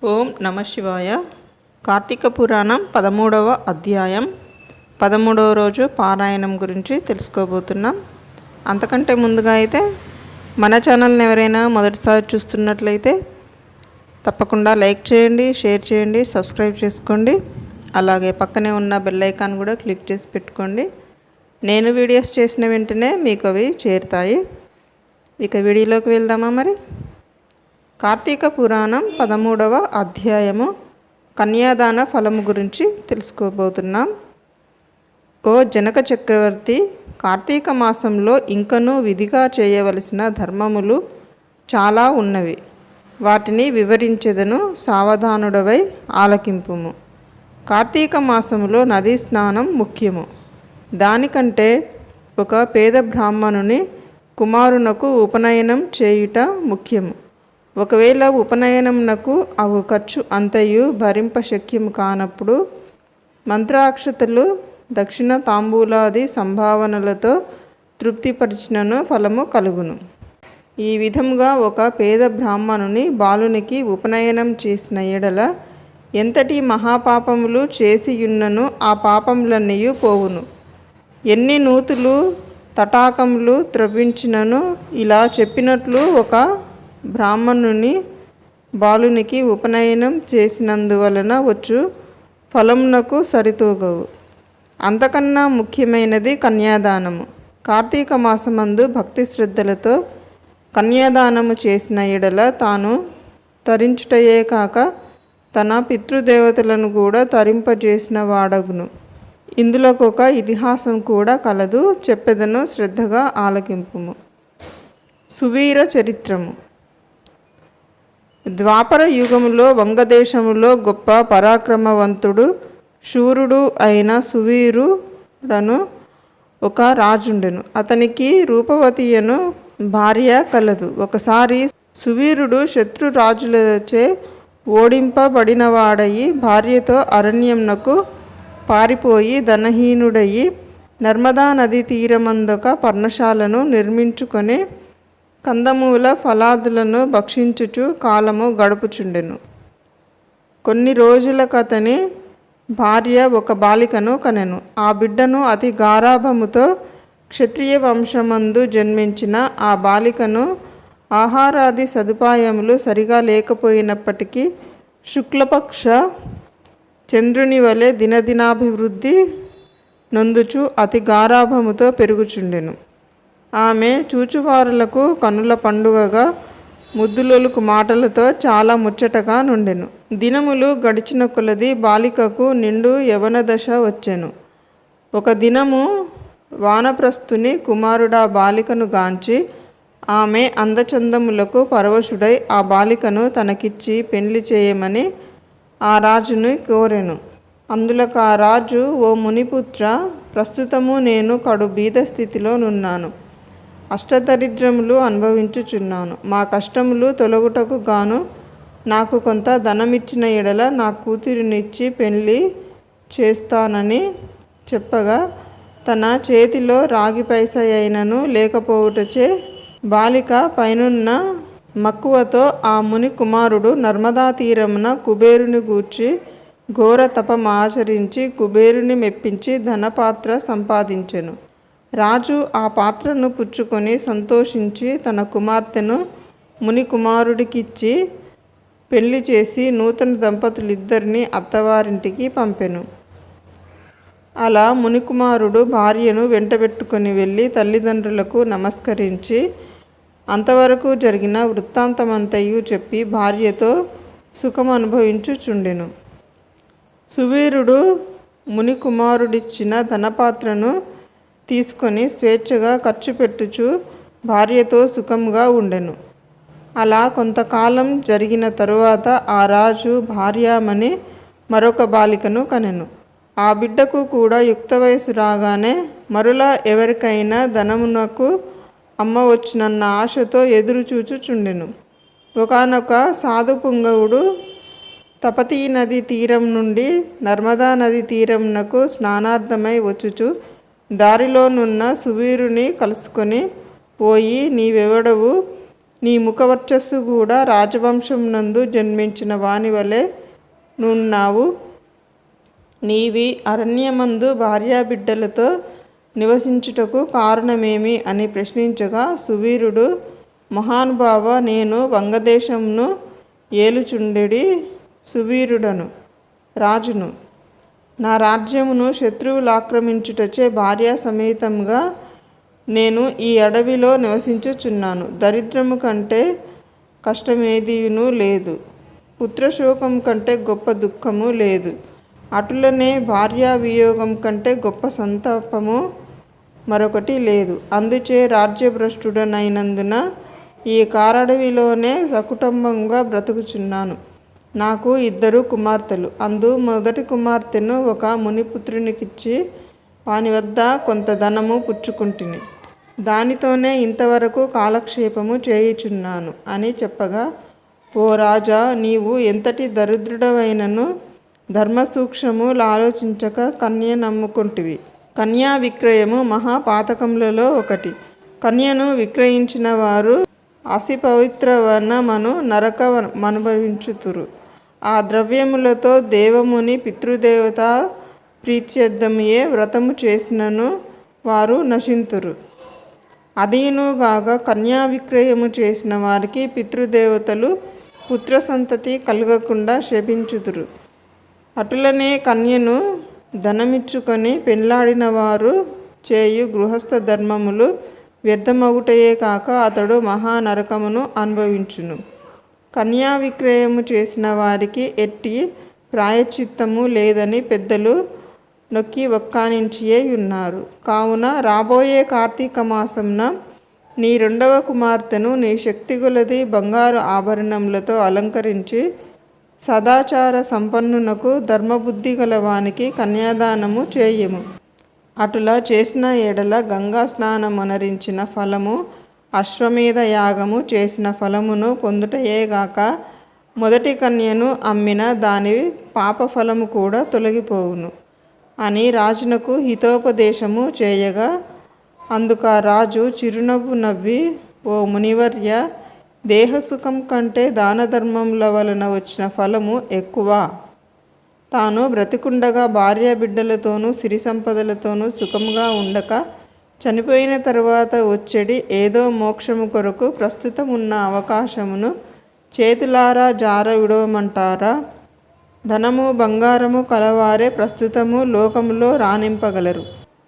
ఓం నమ శివాయ. కార్తీక పురాణం 13వ అధ్యాయం 13వ రోజు పారాయణం గురించి తెలుసుకోబోతున్నాం. అంతకంటే ముందుగా అయితే మన ఛానల్ని ఎవరైనా మొదటిసారి చూస్తున్నట్లయితే తప్పకుండా లైక్ చేయండి, షేర్ చేయండి, సబ్స్క్రైబ్ చేసుకోండి. అలాగే పక్కనే ఉన్న బెల్ ఐకాన్ కూడా క్లిక్ చేసి పెట్టుకోండి. నేను వీడియోస్ చేసిన వెంటనే మీకు అవి చేరుతాయి. ఇక వీడియోలోకి వెళ్దామా మరి. కార్తీక పురాణం 13వ అధ్యాయము కన్యాదాన ఫలము గురించి తెలుసుకోబోతున్నాం. ఓ జనక చక్రవర్తి, కార్తీక మాసంలో ఇంకనూ విధిగా చేయవలసిన ధర్మములు చాలా ఉన్నవి. వాటిని వివరించెదను, సావధానుడవై ఆలకింపుము. కార్తీక మాసములో నదీ స్నానం ముఖ్యము. దానికంటే ఒక పేద బ్రాహ్మణుని కుమారునకు ఉపనయనం చేయుట ముఖ్యము. ఒకవేళ ఉపనయనమునకు అగు ఖర్చు అంతయు భరింపశక్యము కానప్పుడు మంత్రాక్షతలు, దక్షిణ తాంబూలాది సంభావనలతో తృప్తిపరిచినను ఫలము కలుగును. ఈ విధముగా ఒక పేద బ్రాహ్మణుని బాలునికి ఉపనయనం చేసిన ఎడల ఎంతటి మహాపాపములు చేసియున్నను ఆ పాపములన్నయూ పోవును. ఎన్ని నూతులు తటాకములు త్రవ్వించినను ఇలా చెప్పినట్లు ఒక బ్రాహ్మణుని బాలునికి ఉపనయనం చేసినందువలన వచ్చు ఫలమునకు సరితూగవు. అంతకన్నా ముఖ్యమైనది కన్యాదానము. కార్తీక మాసమందు భక్తి శ్రద్ధలతో కన్యాదానము చేసిన ఎడల తాను తరించుటయే కాక తన పితృదేవతలను కూడా తరింపజేసిన వాడగును. ఇందులోకి ఒక ఇతిహాసం కూడా కలదు, చెప్పెదను, శ్రద్ధగా ఆలకింపుము. సువీర చరిత్రము. ద్వాపర యుగములో వంగదేశములో గొప్ప పరాక్రమవంతుడు శూరుడు అయిన సువీరుడను ఒక రాజుండెను. అతనికి రూపవతి అను భార్య కలదు. ఒకసారి సువీరుడు శత్రురాజులచే ఓడింపబడినవాడయి భార్యతో అరణ్యమునకు పారిపోయి ధనహీనుడయి నర్మదా నదీ తీరమందొక పర్ణశాలను నిర్మించుకొని కందమూల ఫలాదులను భక్షించుచు కాలము గడుపుచుండెను. కొన్ని రోజులకతని భార్య ఒక బాలికను కనెను. ఆ బిడ్డను అతి గారాభముతో క్షత్రియ వంశమందు జన్మించిన ఆ బాలికను ఆహారాది సదుపాయములు సరిగా లేకపోయినప్పటికీ శుక్లపక్ష చంద్రుని వలె దినదినాభివృద్ధి నొందుచు అతి గారాభముతో పెరుగుచుండెను. ఆమె చూచువారులకు కనుల పండుగగా ముద్దులొలుకు మాటలతో చాలా ముచ్చటగా నుండెను. దినములు గడిచిన కొలది బాలికకు నిండు యవన దశ వచ్చెను. ఒక దినము వానప్రస్థుని కుమారుడా బాలికను గాంచి ఆమె అందచందములకు పరవశుడై ఆ బాలికను తనకిచ్చి పెండ్లి చేయమని ఆ రాజుని కోరెను. అందులకు ఆ రాజు, ఓ మునిపుత్ర, ప్రస్తుతము నేను కడు బీద స్థితిలో నున్నాను. అష్టదరిద్రములు అనుభవించుచున్నాను. మా కష్టములు తొలగుటకు గాను నాకు కొంత ధనమిచ్చిన ఎడల నా కూతురినిచ్చి పెళ్లి చేస్తానని చెప్పగా తన చేతిలో రాగి పైస అయినను లేకపోవుటచే బాలిక పైనున్న మక్కువతో ఆ ముని కుమారుడు నర్మదా తీరమున కుబేరుని గూర్చి ఘోర తపమాచరించి కుబేరుని మెప్పించి ధనపాత్ర సంపాదించెను. రాజు ఆ పాత్రను పుచ్చుకొని సంతోషించి తన కుమార్తెను ముని కుమారుడికిచ్చి పెళ్లి చేసి నూతన దంపతులిద్దరిని అత్తవారింటికి పంపెను. అలా మునికుమారుడు భార్యను వెంటబెట్టుకొని వెళ్ళి తల్లిదండ్రులకు నమస్కరించి అంతవరకు జరిగిన వృత్తాంతమంతయు చెప్పి భార్యతో సుఖం అనుభవించుచుండెను. సువీరుడు మునికుమారుడిచ్చిన ధనపాత్రను తీసుకొని స్వేచ్ఛగా ఖర్చు పెట్టుచు భార్యతో సుఖంగా ఉండెను. అలా కొంతకాలం జరిగిన తరువాత ఆ రాజు భార్యామణి మరొక బాలికను కనెను. ఆ బిడ్డకు కూడా యుక్త వయసు రాగానే మరులా ఎవరికైనా ధనమునకు అమ్మవచ్చునన్న ఆశతో ఎదురు చూచుచుండెను. ఒకానొక సాధు పుంగవుడు తపతీ నది తీరం నుండి నర్మదా నది తీరమునకు స్నానార్థమై వచ్చుచు దారిలోనున్న సువీరుని కలుసుకొని, ఓయి నీవెవడవు, నీ ముఖవర్చస్సు కూడా రాజవంశం నందు జన్మించిన వాని వలె నున్నావు. నీవి అరణ్యమందు భార్యాబిడ్డలతో నివసించుటకు కారణమేమి అని ప్రశ్నించగా, సువీరుడు, మహానుభావ, నేను వంగదేశమును ఏలుచుండెడి సువీరుడను, రాజును. నా రాజ్యమును శత్రువులు ఆక్రమించుటచే భార్యా సమేతంగా నేను ఈ అడవిలో నివసించుచున్నాను. దరిద్రము కంటే కష్టమేదియును లేదు, పుత్రశోకం కంటే గొప్ప దుఃఖము లేదు. అటులనే భార్యా వియోగం కంటే గొప్ప సంతాపము మరొకటి లేదు. అందుచే రాజ్యభ్రష్టుడనైనందున ఈ కారడవిలోనే సకుటుంబంగా బ్రతుకుచున్నాను. నాకు 2 కుమార్తెలు. అందు మొదటి కుమార్తెను ఒక మునిపుత్రునికిచ్చి వాని వద్ద కొంత ధనము పుచ్చుకుంటుని. దానితోనే ఇంతవరకు కాలక్షేపము చేయుచున్నాను అని చెప్పగా, ఓ రాజా, నీవు ఎంతటి దరిద్రుడవైనను ధర్మసూక్ష్మములు ఆలోచించక కన్య నమ్ముకుంటివి. కన్యా విక్రయము మహాపాతకములలో ఒకటి. కన్యను విక్రయించిన వారు అసిపవిత్రవనమను నరకమనుభవించుతురు. ఆ ద్రవ్యములతో దేవముని పితృదేవత ప్రీత్యర్థముయే వ్రతము చేసినను వారు నశింతురు. అదీనుగాక కన్యా విక్రయము చేసిన వారికి పితృదేవతలు పుత్ర సంతతి కలగకుండా శపించుదురు. అటులనే కన్యను ధనమిచ్చుకొని పెండ్లాడిన వారు చేయు గృహస్థ ధర్మములు వ్యర్థమగుటయే కాక అతడు మహానరకమును అనుభవించును. కన్యా విక్రయము చేసిన వారికి ఎట్టి ప్రాయశ్చిత్తము లేదని పెద్దలు నొక్కి వక్కానించియే ఉన్నారు. కావున రాబోయే కార్తీక మాసంన నీ 2వ కుమార్తెను నీ శక్తి కొలది బంగారు ఆభరణములతో అలంకరించి సదాచార సంపన్నునకు ధర్మబుద్ధి గలవానికి కన్యాదానము చేయము. అటులా చేసిన ఎడల గంగా స్నానమునరించిన ఫలము, అశ్వమేధ యాగము చేసిన ఫలమును పొందుటయేగాక మొదటి కన్యను అమ్మిన దాని పాపఫలము కూడా తొలగిపోవును అని రాజునకు హితోపదేశము చేయగా, అందుక రాజు చిరునవ్వు నవ్వి, ఓ మునివర్య, దేహసుఖం కంటే దాన ధర్మముల వలన వచ్చిన ఫలము ఎక్కువ. తాను బ్రతికుండగా భార్య బిడ్డలతోనూ సిరి సంపదలతోనూ సుఖముగా ఉండక చనిపోయిన తరువాత వచ్చేడి ఏదో మోక్షము కొరకు ప్రస్తుతం ఉన్న అవకాశమును చేతులారా జార విడవమంటారా? ధనము బంగారము కలవారే ప్రస్తుతము లోకములో రాణింపగలరు.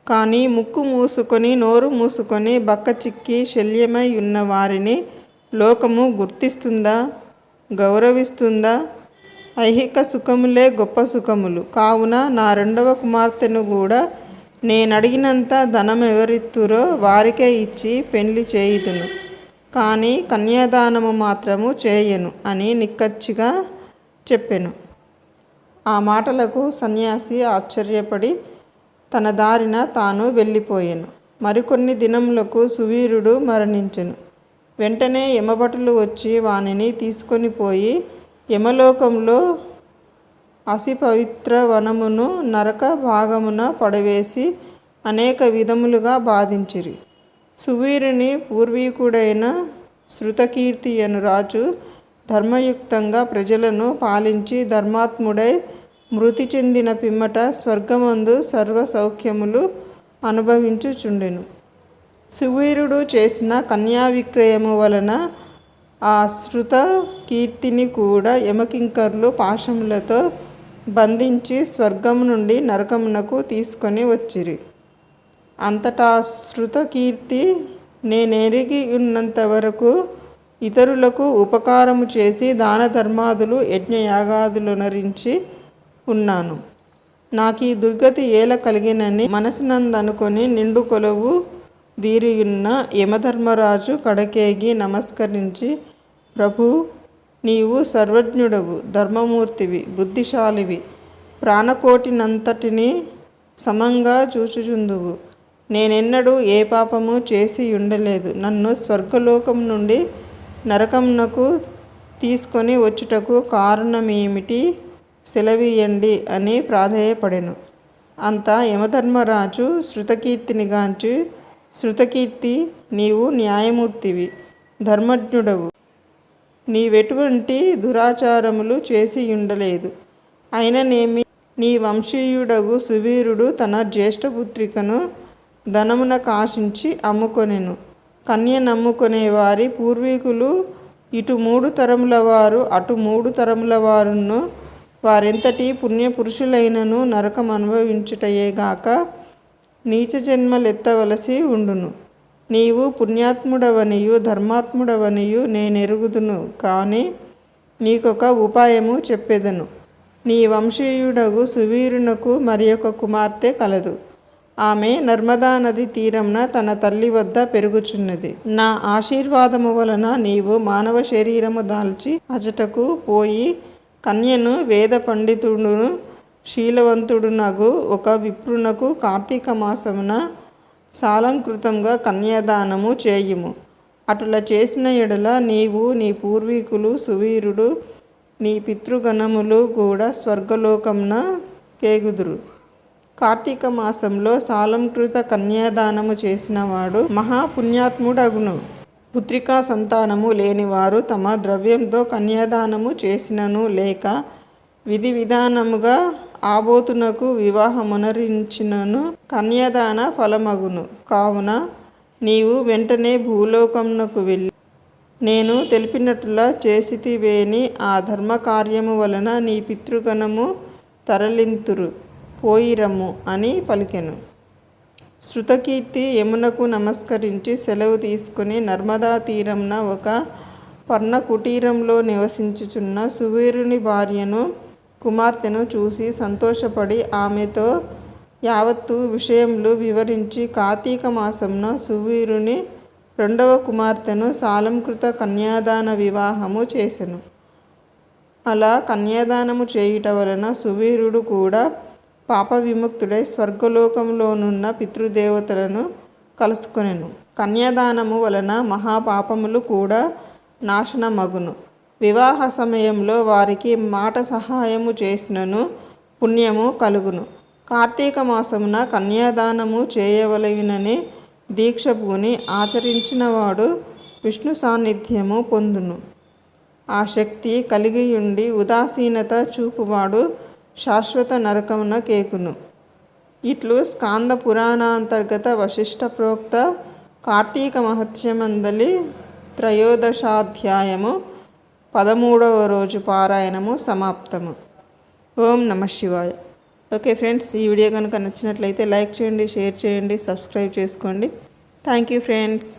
కానీ ముక్కు మూసుకొని నోరు మూసుకొని బక్క చిక్కి శల్యమై ఉన్న వారిని లోకము గుర్తిస్తుందా, గౌరవిస్తుందా? ఐహిక సుఖములే గొప్ప సుఖములు. కావున నా 2వ కుమార్తెను కూడా నేనడిగినంత ధనమెవరిత్తురో వారికే ఇచ్చి పెండ్లి చేయుదును, కానీ కన్యాదానము మాత్రము చేయను అని నిక్కచ్చిగా చెప్పెను. ఆ మాటలకు సన్యాసి ఆశ్చర్యపడి తన దారిన తాను వెళ్ళిపోయెను. మరికొన్ని దినములకు సువీరుడు మరణించెను. వెంటనే యమభటులు వచ్చి వానిని తీసుకొని పోయి యమలోకంలో అసిపవిత్ర వనమును నరక భాగమున పడవేసి అనేక విధములుగా బాధించిరి. సువీరుని పూర్వీకుడైన శృతకీర్తి అను రాజు ధర్మయుక్తంగా ప్రజలను పాలించి ధర్మాత్ముడై మృతి చెందిన పిమ్మట స్వర్గమందు సర్వ సౌఖ్యములు అనుభవించుచుండెను. సువీరుడు చేసిన కన్యా విక్రయము వలన ఆ శృత కీర్తిని కూడా యమకింకర్లు పాశములతో బంధించి స్వర్గము నుండి నరకమునకు తీసుకొని వచ్చిరి. అంతటా శృత కీర్తి, నేనెరిగి ఉన్నంత వరకు ఇతరులకు ఉపకారము చేసి దాన ధర్మాదులు యజ్ఞయాగాదులనరించి ఉన్నాను. నాకు ఈ దుర్గతి ఏల కలిగినని మనసునందనుకొని నిండు కొలువు దీరియున్న యమధర్మరాజు కడకేగి నమస్కరించి, ప్రభు, నీవు సర్వజ్ఞుడవు, ధర్మమూర్తివి, బుద్ధిశాలివి, ప్రాణకోటినంతటిని సమంగా చూచుచుందువు. నేనెన్నడూ ఏ పాపము చేసి ఉండలేదు. నన్ను స్వర్గలోకం నుండి నరకమునకు తీసుకొని వచ్చుటకు కారణమేమిటి, సెలవీయండి అని ప్రాధేయపడెను. అంతా యమధర్మరాజు శృతకీర్తిని గాంచి, శృతకీర్తి, నీవు న్యాయమూర్తివి, ధర్మజ్ఞుడవు. నీవెటువంటి దురాచారములు చేసి ఉండలేదు. అయిననేమి నీ వంశీయుడగు సువీరుడు తన జ్యేష్ఠపుత్రికను ధనమున కాశించి అమ్ముకొనెను. కన్య నమ్ముకునే వారి పూర్వీకులు ఇటు 3 తరముల వారు అటు 3 తరముల వారును వారెంతటి పుణ్యపురుషులైనను నరకం అనుభవించుటయేగాక నీచ జన్మలెత్తవలసి ఉండును. నీవు పుణ్యాత్ముడవనియు ధర్మాత్ముడవనియు నేనెరుగుదును. కానీ నీకొక ఉపాయము చెప్పెదను. నీ వంశీయుడగు సువీరునకు మరి ఒక కుమార్తె కలదు. ఆమె నర్మదా నది తీరంన తన తల్లి వద్ద పెరుగుచున్నది. నా ఆశీర్వాదము వలన నీవు మానవ శరీరము దాల్చి అచటకు పోయి కన్యను వేద పండితుడును శీలవంతుడునగు ఒక విప్రునకు కార్తీక మాసమున సాలంకృతంగా కన్యాదానము చేయుము. అటులా చేసిన ఎడల నీవు నీ పూర్వీకులు సువీరుడు నీ పితృగణములు కూడా స్వర్గలోకమున కేగుదురు. కార్తీక మాసంలో సాలంకృత కన్యాదానము చేసినవాడు మహాపుణ్యాత్ముడగును. పుత్రికా సంతానము లేనివారు తమ ద్రవ్యంతో కన్యాదానము చేసినను లేక విధి విధానముగా ఆబోతునకు వివాహమునరించినను కన్యాదాన ఫలమగును. కావున నీవు వెంటనే భూలోకమునకు వెళ్ళి నేను తెలిపినట్లుగా చేసితివేని ఆ ధర్మకార్యము వలన నీ పితృగణము తరలింతురు. పోయిరమ్ము అని పలికెను. శృతకీర్తి యమునకు నమస్కరించి సెలవు తీసుకుని నర్మదా తీరంన ఒక పర్ణ కుటీరంలో నివసించుచున్న సువీరుని భార్యను కుమార్తెను చూసి సంతోషపడి ఆమెతో యావత్తు విషయములు వివరించి కార్తీక మాసమున సువీరుని 2వ కుమార్తెను సాలంకృత కన్యాదాన వివాహము చేసెను. అలా కన్యాదానము చేయుట వలన సువీరుడు కూడా పాప విముక్తుడై స్వర్గలోకంలోనున్న పితృదేవతలను కలుసుకొనెను. కన్యాదానము వలన మహాపాపములు కూడా నాశనమగును. వివాహ సమయంలో వారికి మాట సహాయము చేసినను పుణ్యము కలుగును. కార్తీక మాసమున కన్యాదానము చేయవలెనని దీక్ష పూని ఆచరించినవాడు విష్ణు సాన్నిధ్యము పొందును. ఆ శక్తి కలిగియుండి ఉదాసీనత చూపువాడు శాశ్వత నరకమున కేకును. ఇట్లు స్కాంద పురాణాంతర్గత వశిష్ఠ ప్రోక్త కార్తీక మహత్యమందలి 13వ అధ్యాయము 13వ రోజు పారాయణము సమాప్తము. ఓం నమః శివాయ. ఓకే ఫ్రెండ్స్, ఈ వీడియో కనుక నచ్చినట్లయితే లైక్ చేయండి, షేర్ చేయండి, సబ్స్క్రైబ్ చేసుకోండి. Thank you friends.